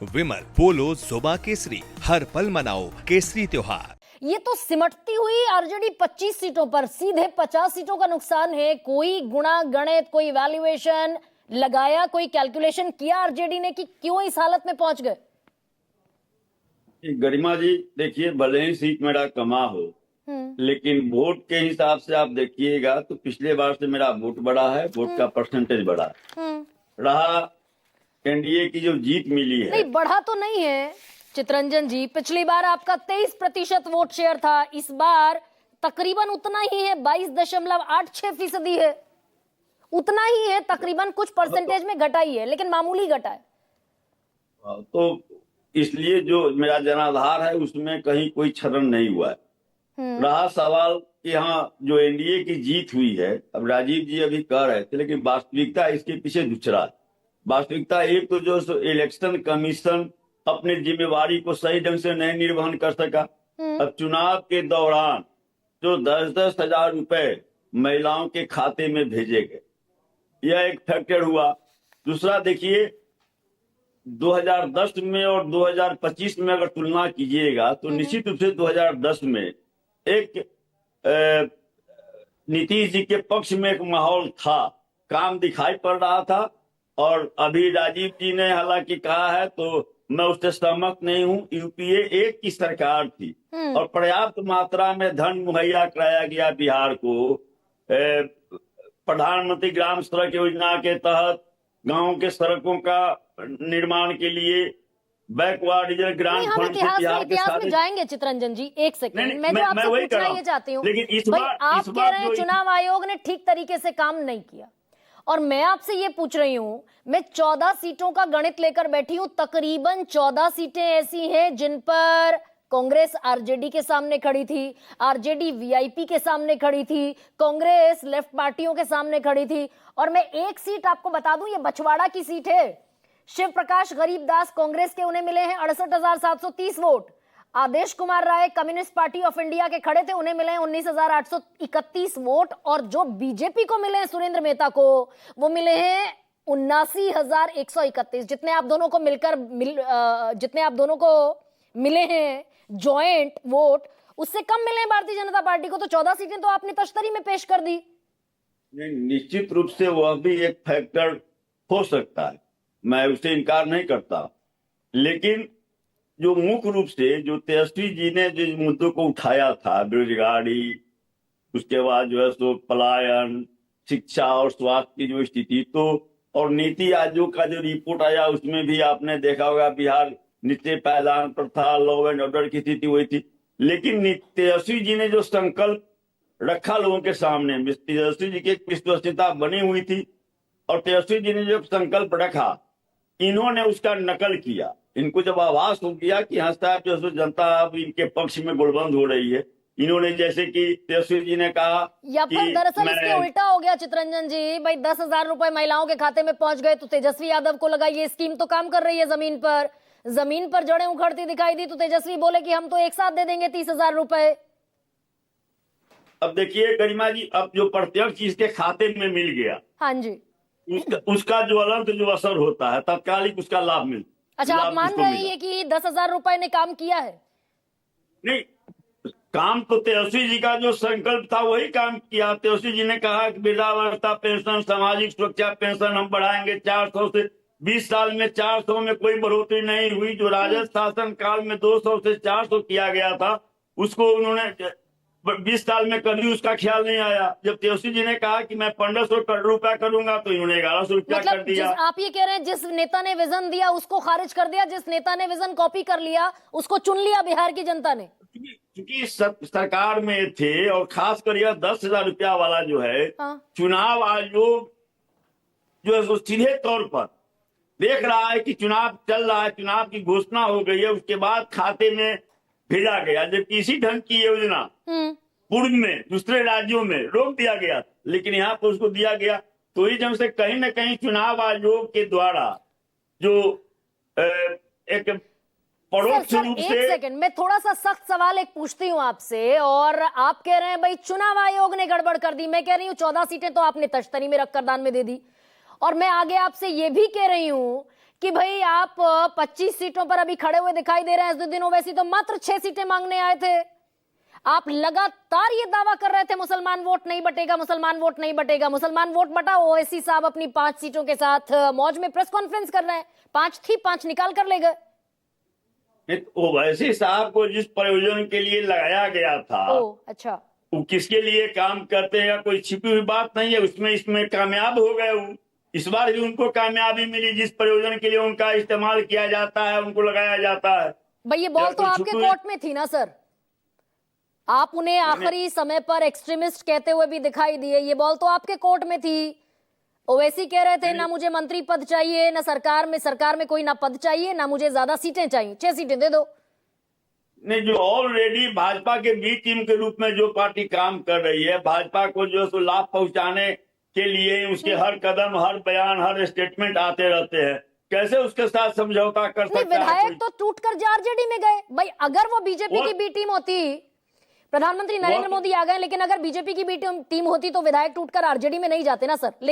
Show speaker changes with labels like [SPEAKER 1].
[SPEAKER 1] विमल पोलो जोबा केसरी, हर पल मनाओ केसरी त्योहार।
[SPEAKER 2] ये तो सिमटती हुई आरजेडी 25 सीटों पर सीधे 50 सीटों का नुकसान है। कोई गुणा गणित, कोई वैल्यूएशन लगाया, कोई कैलकुलेशन किया आरजेडी ने कि क्यों इस हालत में पहुंच गए?
[SPEAKER 3] गरिमा जी, देखिए, भले ही सीट मेरा कमा हो, लेकिन वोट के हिसाब से आप देखिएगा तो पिछले बार से मेरा वोट बढ़ा है, वोट का परसेंटेज बढ़ा रहा। एनडीए की जो जीत मिली है,
[SPEAKER 2] नहीं बढ़ा तो नहीं है चितरंजन जी। पिछली बार आपका 23% वोट शेयर था, इस बार तकरीबन उतना ही है, 22.86% है। उतना ही है, तकरीबन कुछ परसेंटेज में घटा ही है, लेकिन मामूली घटा है।
[SPEAKER 3] तो इसलिए जो मेरा जनाधार है उसमें कहीं कोई क्षरण नहीं हुआ है। रहा सवाल कि हाँ, जो एनडीए की जीत हुई है, अब राजीव जी अभी कह रहे थे, लेकिन वास्तविकता इसके पीछे दूसरा है। वास्तविकता एक तो जो इलेक्शन कमीशन अपनी जिम्मेवारी को सही ढंग से नहीं निर्वहन कर सका। अब चुनाव के दौरान जो 10-10 हजार रुपए महिलाओं के खाते में भेजे गए, यह एक फैक्टर हुआ। दूसरा देखिए, 2010 में और 2025 में अगर तुलना कीजिएगा तो निश्चित रूप से 2010 में एक नीतीश जी के पक्ष में एक माहौल था, काम दिखाई पड़ रहा था। और अभी राजीव जी ने हालांकि कहा है, तो मैं उससे सहमत नहीं हूं। यूपीए एक की सरकार थी और पर्याप्त मात्रा में धन मुहैया कराया गया बिहार को। प्रधानमंत्री ग्राम सड़क योजना के तहत गांव के सड़कों का निर्माण के लिए बैकवर्ड रीजन ग्रांट फंड से बिहार के साथ
[SPEAKER 2] जाएंगे। चितरंजन जी एक सेकंड, मैं जो आपसे पूछना ये चाहती हूँ,
[SPEAKER 3] लेकिन इस
[SPEAKER 2] भाई
[SPEAKER 3] बार
[SPEAKER 2] आप कह रहे हैं चुनाव आयोग ने ठीक तरीके से काम नहीं किया, और मैं आपसे ये पूछ रही हूँ, मैं 14 सीटों का गणित लेकर बैठी हूँ। तकरीबन 14 सीटें ऐसी हैं जिन पर कांग्रेस आरजेडी के सामने खड़ी थी, आरजेडी वीआईपी के सामने खड़ी थी, कांग्रेस लेफ्ट पार्टियों के सामने खड़ी थी। और मैं एक सीट आपको बता दूं, ये बछवाड़ा की सीट है। शिव प्रकाश गरीबदास कांग्रेस के, उन्हें मिले हैं 68,730 vote. Aadesh Kumar Rai communist party of India के खड़े थे, उन्हें मिले हैं 19,831 वोट। और जो बीजेपी को मिले हैं सुरेंद्र मेहता को, वो मिले हैं 79,131। जितने आप दोनों को जितने आप दोनों को मिले हैं जॉइंट वोट, उससे कम मिले हैं भारतीय जनता पार्टी को। तो 14 सीटें तो आपने तश्तरी में पेश कर दी।
[SPEAKER 3] निश्चित रूप से वह भी एक फैक्टर हो सकता है, मैं उससे इनकार नहीं करता। लेकिन जो मुख्य रूप से जो तेजस्वी जी ने जिस मुद्दों को उठाया था, बेरोजगारी, उसके बाद जो है सो पलायन, शिक्षा और स्वास्थ्य की जो स्थिति, तो और नीति आयोग का जो रिपोर्ट आया उसमें भी आपने देखा होगा बिहार निचले पायदान पर था, लॉ एंड ऑर्डर की स्थिति हुई थी। लेकिन तेजस्वी जी ने जो संकल्प रखा लोगों के सामने, तेजस्वी जी की एक विश्वसनीयता बनी हुई थी, और तेजस्वी जी ने जो संकल्प रखा, इन्होंने उसका नकल किया। इनको जब आभास हो गया कि हाँ साहब, जो जनता अब इनके पक्ष में गुलबंद हो रही है, इन्होंने जैसे कि तेजस्वी जी ने कहा,
[SPEAKER 2] या फिर दरअसल इसके उल्टा हो गया चितरंजन जी। भाई 10,000 रुपए महिलाओं के खाते में पहुंच गए तो तेजस्वी यादव को लगा ये स्कीम तो काम कर रही है, जमीन पर जड़ें उखड़ती दिखाई दी तो तेजस्वी बोले कि हम तो एक साथ दे देंगे 30,000 रुपए।
[SPEAKER 3] अब देखिए गरिमा जी, अब जो प्रत्यक्ष इसके खाते में मिल गया,
[SPEAKER 2] हाँ जी,
[SPEAKER 3] उसका जो अलग जो असर होता है, तात्कालिक उसका लाभ मिलता।
[SPEAKER 2] अच्छा, आप मान रहे हैं कि 10,000 रुपए ने काम किया है?
[SPEAKER 3] नहीं, काम तो तेजस्वी जी का जो संकल्प था वही काम किया। तेजस्वी जी ने कहा कि वृद्धावस्था पेंशन, सामाजिक सुरक्षा पेंशन हम बढ़ाएंगे 400 से। 20 साल में 400 में कोई बढ़ोतरी नहीं हुई। जो राजद शासन काल में 200 से 400 किया गया था, उसको उन्होंने 20 साल में कभी उसका ख्याल नहीं आया। जब तेजस्वी जी ने कहा कि मैं 1,500 करोड़ रुपया करूंगा, तो इन्होंने 1,100 रुपया कर दिया।
[SPEAKER 2] आप ये कह रहे हैं जिस नेता ने विजन दिया उसको खारिज कर दिया, जिस नेता ने विजन कॉपी कर लिया उसको चुन लिया बिहार की जनता ने।
[SPEAKER 3] क्योंकि सरकार में थे, और खासकर यह 10,000 रुपया वाला जो है, चुनाव आयोग जो है सीधे तौर पर देख रहा है कि चुनाव चल रहा है, चुनाव की घोषणा हो गई है, उसके बाद खाते में भेजा गया। जबकि इसी ढंग की योजना पूर्व में दूसरे राज्यों में रोक दिया गया, लेकिन यहाँ पर उसको दिया गया। तो इस ढंग से कहीं ना कहीं चुनाव आयोग के द्वारा जो एक परोक्ष रूप से।
[SPEAKER 2] एक सेकंड, मैं थोड़ा सा सख्त सवाल एक पूछती हूँ आपसे, और आप कह रहे हैं भाई चुनाव आयोग ने गड़बड़ कर दी। मैं कह रही हूँ 14 सीटें तो आपने तश्तरी में रखकर दान में दे दी। और मैं आगे आपसे ये भी कह रही हूं कि भाई आप 25 सीटों पर अभी खड़े हुए दिखाई दे रहे हैं। इस 2 दिन ओवैसी तो मात्र 6 सीटें मांगने आए थे। आप लगातार ये दावा कर रहे थे मुसलमान वोट नहीं बटेगा, मुसलमान वोट नहीं बटेगा, मुसलमान वोट बटा। ओवैसी साहब अपनी 5 सीटों के साथ मौज में प्रेस कॉन्फ्रेंस कर रहे हैं। 5 थी, 5 निकाल कर ले गए।
[SPEAKER 3] ओवैसी साहब को जिस प्रयोजन के लिए लगाया गया था,
[SPEAKER 2] अच्छा,
[SPEAKER 3] वो किसके लिए काम करते हैं, कोई छिपी हुई बात नहीं है उसमें। इसमें कामयाब हो गए वो। इस बार भी उनको कामयाबी मिली। जिस प्रयोजन के लिए उनका इस्तेमाल किया जाता है, उनको लगाया जाता है।
[SPEAKER 2] भाई ये बॉल तो आपके कोर्ट में थी ना सर। आप उन्हें आखिरी समय पर एक्सट्रीमिस्ट कहते हुए भी दिखाई दिए। ये बॉल तो आपके कोर्ट में थी। ओवैसी कह रहे थे ना मुझे मंत्री पद चाहिए, ना सरकार में कोई ना पद चाहिए, ना मुझे ज्यादा सीटें चाहिए, 6 सीटें दे दो।
[SPEAKER 3] नहीं, जो ऑलरेडी भाजपा के बी टीम के रूप में जो पार्टी काम कर रही है, भाजपा को जो सो लाभ पहुंचाने के लिए उसके हर कदम, हर बयान, हर स्टेटमेंट आते रहते हैं। कैसे उसके साथ समझौता कर सकता है?
[SPEAKER 2] विधायक तो टूटकर आरजेडी में गए। भाई अगर वो बीजेपी की बी टीम होती, प्रधानमंत्री नरेंद्र मोदी आ गए, लेकिन अगर बीजेपी की बी टीम होती तो विधायक टूटकर आरजेडी में नहीं जाते ना सर।